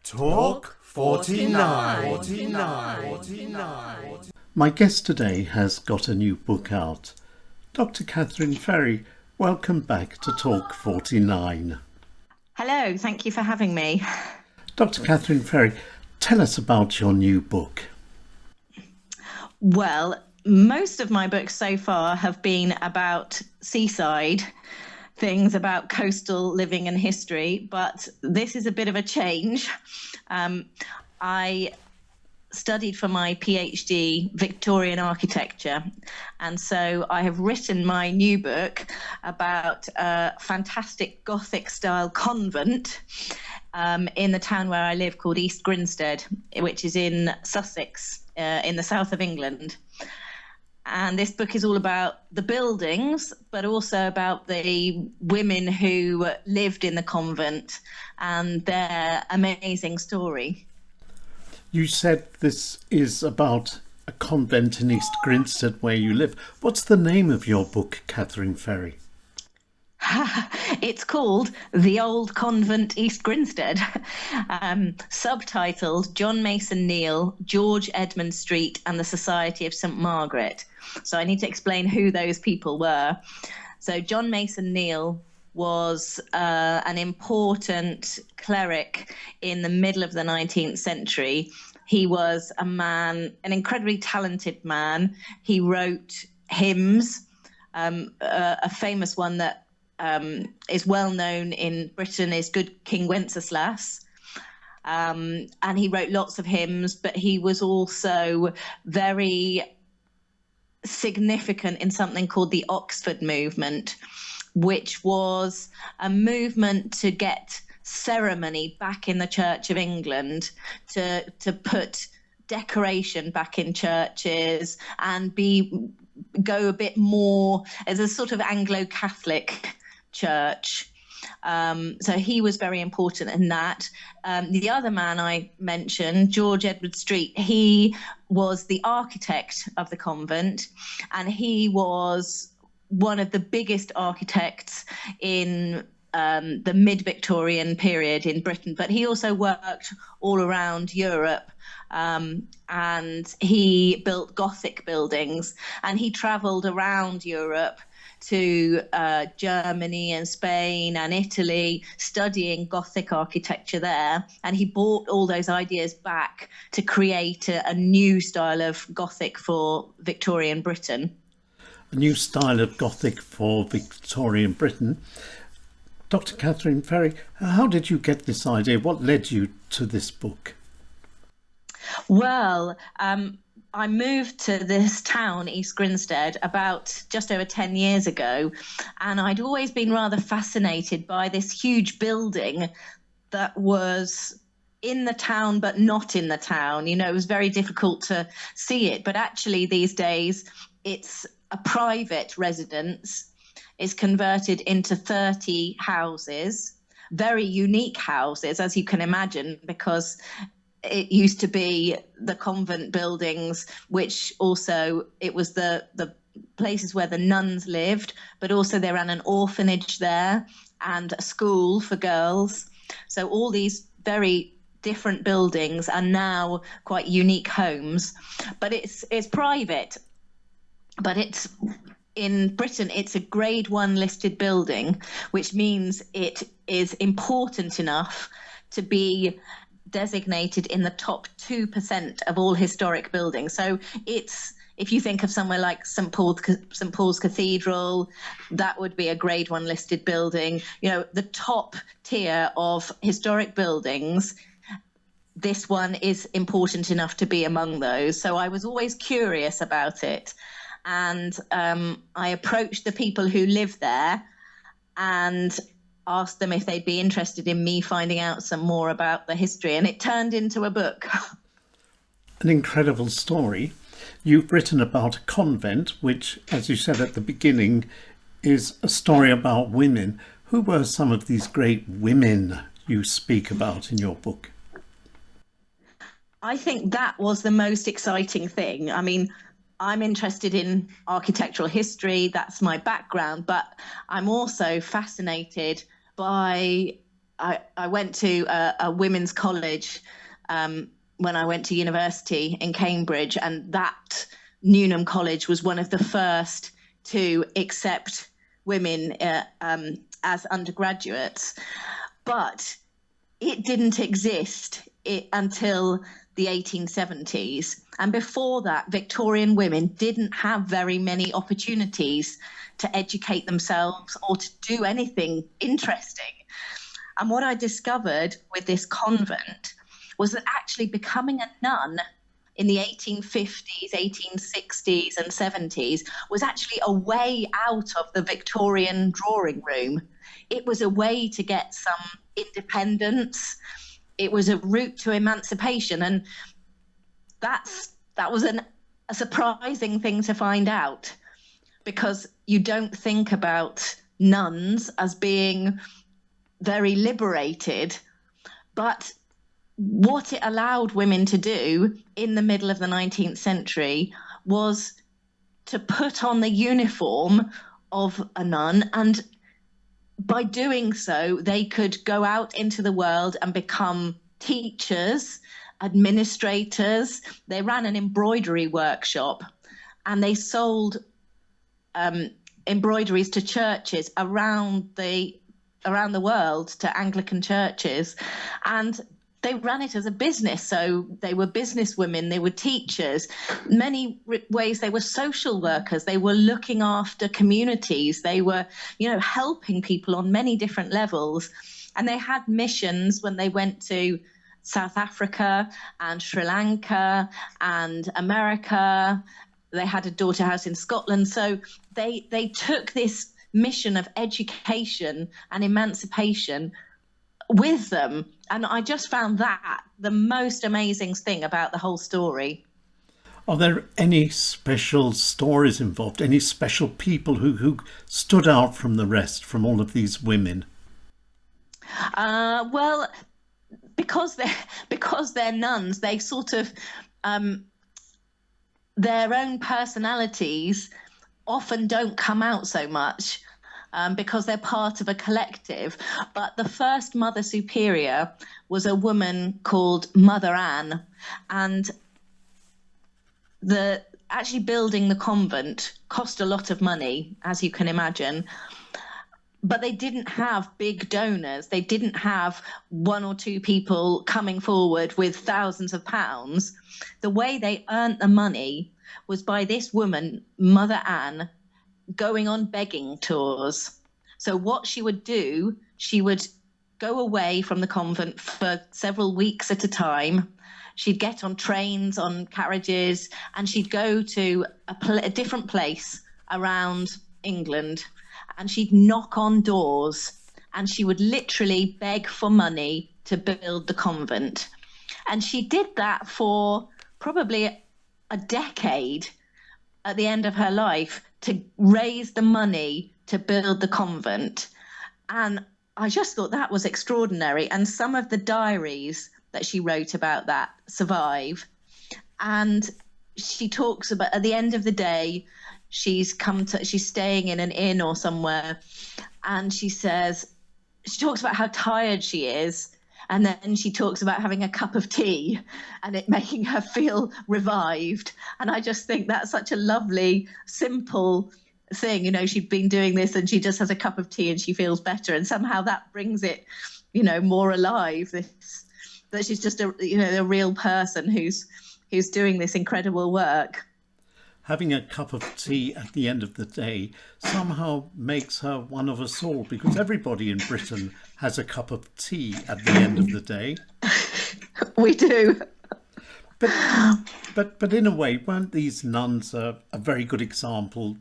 Talk 49. My guest today has got a new book out. Dr. Kathryn Ferry, welcome back to Talk 49. Hello, thank you for having me. Dr. Kathryn Ferry, tell us about your new book. Well, most of my books so far have been about seaside things, about coastal living and history, but this is a bit of a change. I studied for my PhD Victorian architecture, and so I have written my new book about a fantastic Gothic style convent in the town where I live called East Grinstead, which is in Sussex in the south of England. And this book is all about the buildings, but also about the women who lived in the convent and their amazing story. You said this is about a convent in East Grinstead where you live. What's the name of your book, Kathryn Ferry? It's called The Old Convent East Grinstead, subtitled John Mason Neale, George Edmund Street and the Society of St Margaret. So I need to explain who those people were. So John Mason Neale was an important cleric in the middle of the 19th century. He was a man, an incredibly talented man. He wrote hymns, a famous one that is well known in Britain is Good King Wenceslas. And he wrote lots of hymns, but he was also very significant in something called the Oxford movement, which was a movement to get ceremony back in the Church of England, to put decoration back in churches and go a bit more as a sort of Anglo-Catholic church. So he was very important in that. The other man I mentioned, George Edward Street, he was the architect of the convent, and he was one of the biggest architects in the mid-Victorian period in Britain, but he also worked all around Europe, and he built Gothic buildings, and he travelled around Europe to Germany and Spain and Italy, studying Gothic architecture there. And he brought all those ideas back to create a new style of Gothic for Victorian Britain. A new style of Gothic for Victorian Britain. Dr. Kathryn Ferry, how did you get this idea? What led you to this book? Well, I moved to this town, East Grinstead, about just over 10 years ago, and I'd always been rather fascinated by this huge building that was in the town but not in the town. You know, it was very difficult to see it, but actually these days it's a private residence. It's converted into 30 houses, very unique houses, as you can imagine, because it used to be the convent buildings, which also it was the places where the nuns lived, but also they ran an orphanage there and a school for girls. So all these very different buildings are now quite unique homes, but it's private. But it's in Britain, it's a grade 1 listed building, which means it is important enough to be designated in the top 2% of all historic buildings. So it's, if you think of somewhere like St Paul's Cathedral, that would be a grade 1 listed building. You know, the top tier of historic buildings, this one is important enough to be among those. So I was always curious about it. And I approached the people who live there and asked them if they'd be interested in me finding out some more about the history, and it turned into a book. An incredible story. You've written about a convent, which, as you said at the beginning, is a story about women. Who were some of these great women you speak about in your book? I think that was the most exciting thing. I mean, I'm interested in architectural history, that's my background, but I'm also fascinated by I went to a women's college when I went to university in Cambridge, and that Newnham College was one of the first to accept women as undergraduates. But it didn't exist until the 1870s. And before that, Victorian women didn't have very many opportunities to educate themselves or to do anything interesting. And what I discovered with this convent was that actually becoming a nun in the 1850s, 1860s, and 70s was actually a way out of the Victorian drawing room. It was a way to get some independence. It was a route to emancipation. And that was a surprising thing to find out, because you don't think about nuns as being very liberated, but what it allowed women to do in the middle of the 19th century was to put on the uniform of a nun, and by doing so, they could go out into the world and become teachers, administrators. They ran an embroidery workshop, and they sold embroideries to churches around the world, to Anglican churches, and they ran it as a business. So they were business women, they were teachers, many ways they were social workers, they were looking after communities, they were, helping people on many different levels. And they had missions when they went to South Africa and Sri Lanka and America. They had a daughter house in Scotland. So they took this mission of education and emancipation with them. And I just found that the most amazing thing about the whole story. Are there any special stories involved? Any special people who stood out from the rest, from all of these women? Well, because they're nuns, they sort of their own personalities often don't come out so much. Because they're part of a collective. But the first Mother Superior was a woman called Mother Anne, and actually building the convent cost a lot of money, as you can imagine. But they didn't have big donors. They didn't have one or two people coming forward with thousands of pounds. The way they earned the money was by this woman, Mother Anne, going on begging tours. So what she would do, she would go away from the convent for several weeks at a time. She'd get on trains, on carriages, and she'd go to a different place around England, and she'd knock on doors, and she would literally beg for money to build the convent. And she did that for probably a decade at the end of her life, to raise the money to build the convent. And I just thought that was extraordinary. And some of the diaries that she wrote about that survive. And she talks about, at the end of the day, she's staying in an inn or somewhere, and she talks about how tired she is. And then she talks about having a cup of tea and it making her feel revived. And I just think that's such a lovely, simple thing. She'd been doing this and she just has a cup of tea and she feels better. And somehow that brings it, more alive. That she's just a real person who's doing this incredible work. Having a cup of tea at the end of the day somehow makes her one of us all, because everybody in Britain has a cup of tea at the end of the day. We do. But in a way, weren't these nuns a very good example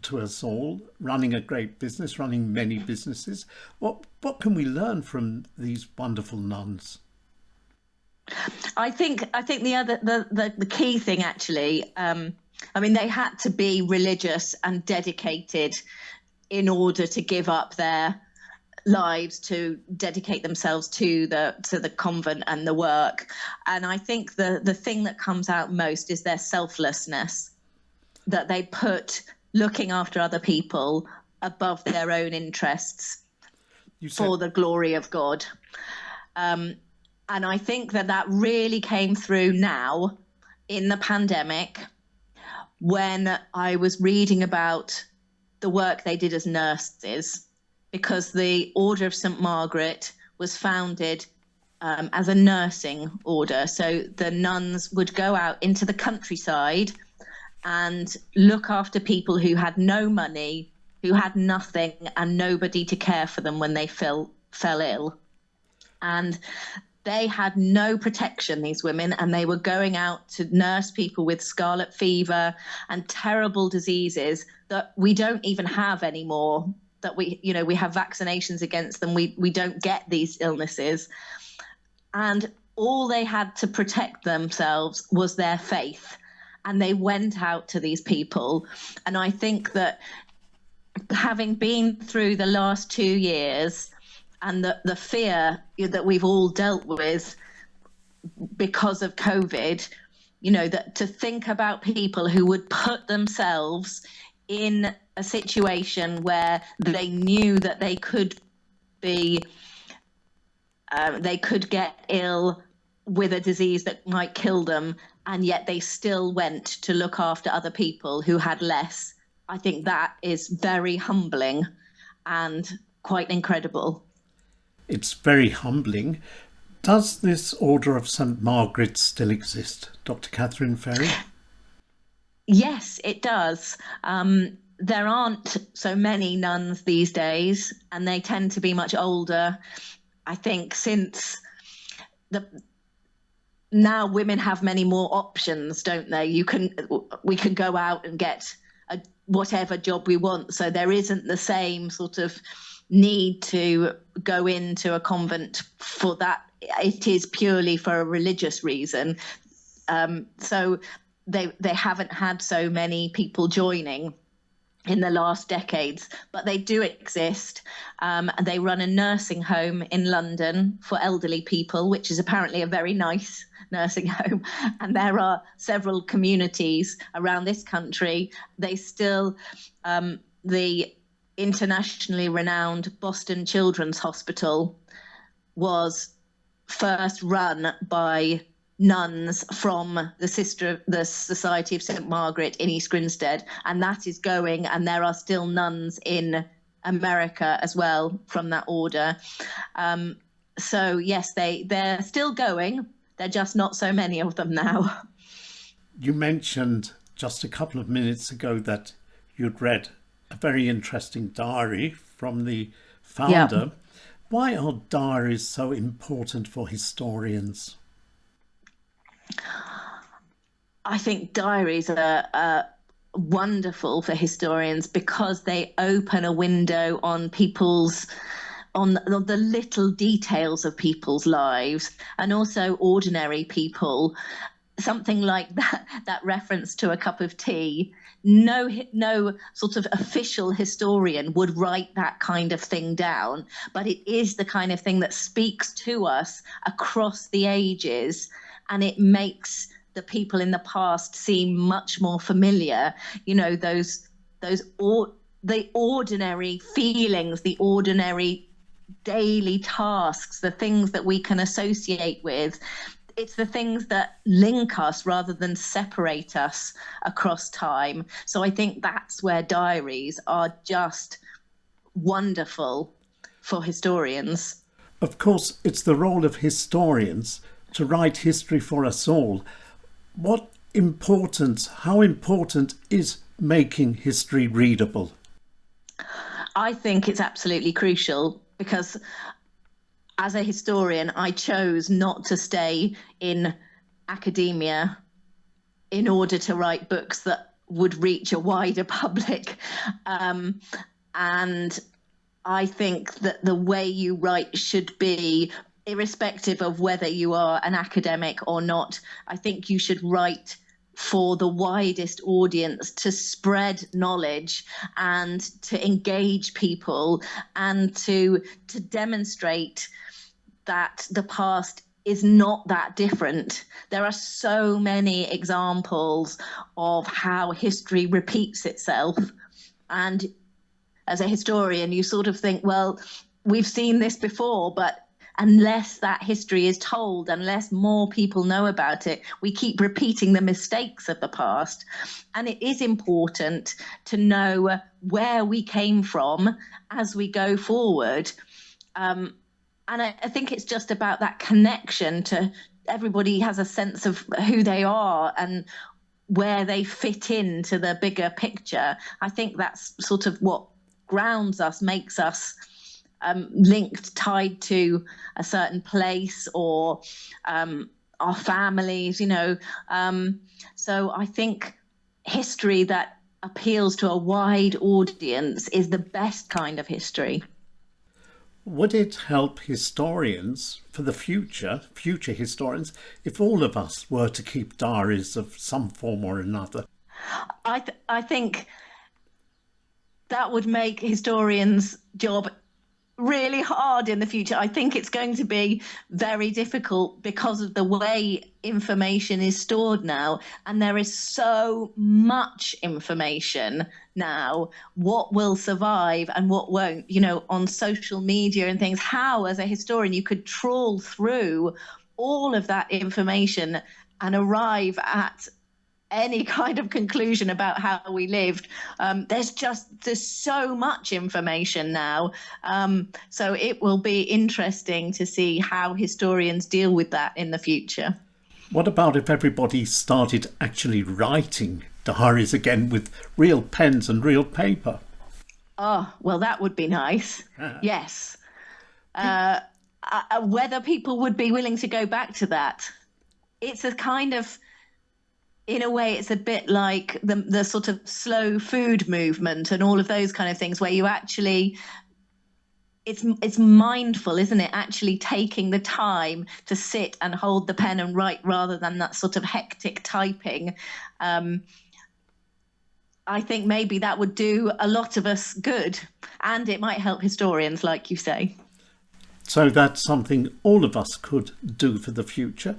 to us all, running a great business, running many businesses? What can we learn from these wonderful nuns? I think the key thing actually, they had to be religious and dedicated in order to give up their lives to dedicate themselves to the convent and the work. And I think the thing that comes out most is their selflessness, that they put looking after other people above their own interests. for the glory of God. And I think that really came through now in the pandemic, when I was reading about the work they did as nurses, because the Order of St. Margaret was founded as a nursing order. So the nuns would go out into the countryside and look after people who had no money, who had nothing, and nobody to care for them when they fell ill. And they had no protection, these women, and they were going out to nurse people with scarlet fever and terrible diseases that we don't even have anymore, that we have vaccinations against them. We don't get these illnesses. And all they had to protect themselves was their faith. And they went out to these people. And I think that having been through the last 2 years and the fear that we've all dealt with because of COVID, that to think about people who would put themselves in a situation where they knew that they could get ill with a disease that might kill them, and yet they still went to look after other people who had less. I think that is very humbling and quite incredible. It's very humbling. Does this Order of St. Margaret still exist, Dr. Kathryn Ferry? Yes, it does. There aren't so many nuns these days, and they tend to be much older. I think since now women have many more options, don't they? We can go out and get whatever job we want. So there isn't the same sort of need to go into a convent for that. It is purely for a religious reason. So they haven't had so many people joining in the last decades, but they do exist. And they run a nursing home in London for elderly people, which is apparently a very nice nursing home. And there are several communities around this country. They still, the internationally renowned Boston Children's Hospital was first run by nuns from the Society of St. Margaret in East Grinstead, and that is going, and there are still nuns in America as well from that order. So yes, they're still going. They're just not so many of them now. You mentioned just a couple of minutes ago that you'd read a very interesting diary from the founder. Yeah. Why are diaries so important for historians? I think diaries are wonderful for historians because they open a window on the little details of people's lives, and also ordinary people. Something like that reference to a cup of tea. No sort of official historian would write that kind of thing down, but it is the kind of thing that speaks to us across the ages, and it makes the people in the past seem much more familiar. The ordinary feelings, the ordinary daily tasks, the things that we can associate with. It's the things that link us rather than separate us across time. So I think that's where diaries are just wonderful for historians. Of course, it's the role of historians to write history for us all. How important is making history readable? I think it's absolutely crucial, because as a historian, I chose not to stay in academia in order to write books that would reach a wider public. And I think that the way you write should be, irrespective of whether you are an academic or not, I think you should write for the widest audience, to spread knowledge and to engage people and to demonstrate that the past is not that different. There are so many examples of how history repeats itself. And as a historian, you sort of think, well, we've seen this before, but unless that history is told, unless more people know about it, we keep repeating the mistakes of the past. And it is important to know where we came from as we go forward. And I think it's just about that connection to everybody has a sense of who they are and where they fit into the bigger picture. I think that's sort of what grounds us, makes us linked, tied to a certain place or our families, So I think history that appeals to a wide audience is the best kind of history. Would it help historians for the future historians, if all of us were to keep diaries of some form or another? I think that would make historians' job really hard in the future. I think it's going to be very difficult because of the way information is stored now, and there is so much information now. What will survive and what won't, on social media and things. How, as a historian, you could trawl through all of that information and arrive at any kind of conclusion about how we lived. There's so much information now. So it will be interesting to see how historians deal with that in the future. What about if everybody started actually writing diaries again with real pens and real paper? Oh, well, that would be nice. Yes. Whether people would be willing to go back to that. It's a kind of, in a way, it's a bit like the sort of slow food movement and all of those kind of things where you actually, it's mindful, isn't it? Actually taking the time to sit and hold the pen and write rather than that sort of hectic typing. I think maybe that would do a lot of us good, and it might help historians, like you say. So that's something all of us could do for the future.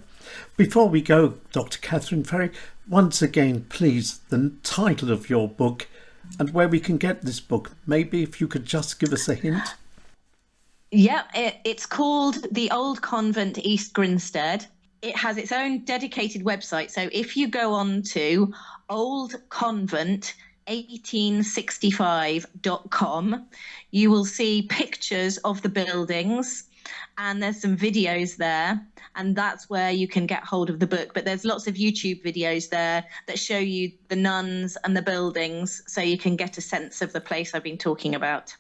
Before we go, Dr. Kathryn Ferry, once again, please, the title of your book and where we can get this book. Maybe if you could just give us a hint. Yeah, it's called The Old Convent, East Grinstead. It has its own dedicated website. So if you go on to oldconvent1865.com, you will see pictures of the buildings, and there's some videos there, and that's where you can get hold of the book. But there's lots of YouTube videos there that show you the nuns and the buildings, so you can get a sense of the place I've been talking about.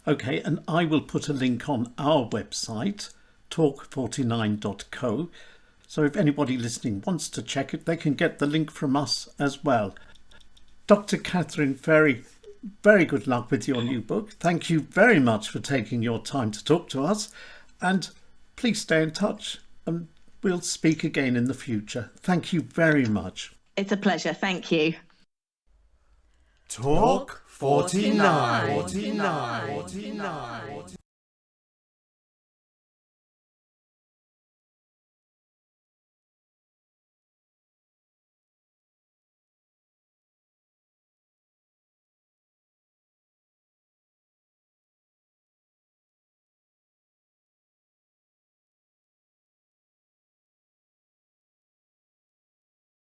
Okay, and I will put a link on our website, talk49.co. So if anybody listening wants to check it, they can get the link from us as well. Dr. Kathryn Ferry, very good luck with your new book. Thank you very much for taking your time to talk to us. And please stay in touch and we'll speak again in the future. Thank you very much. It's a pleasure. Thank you. Talk 49.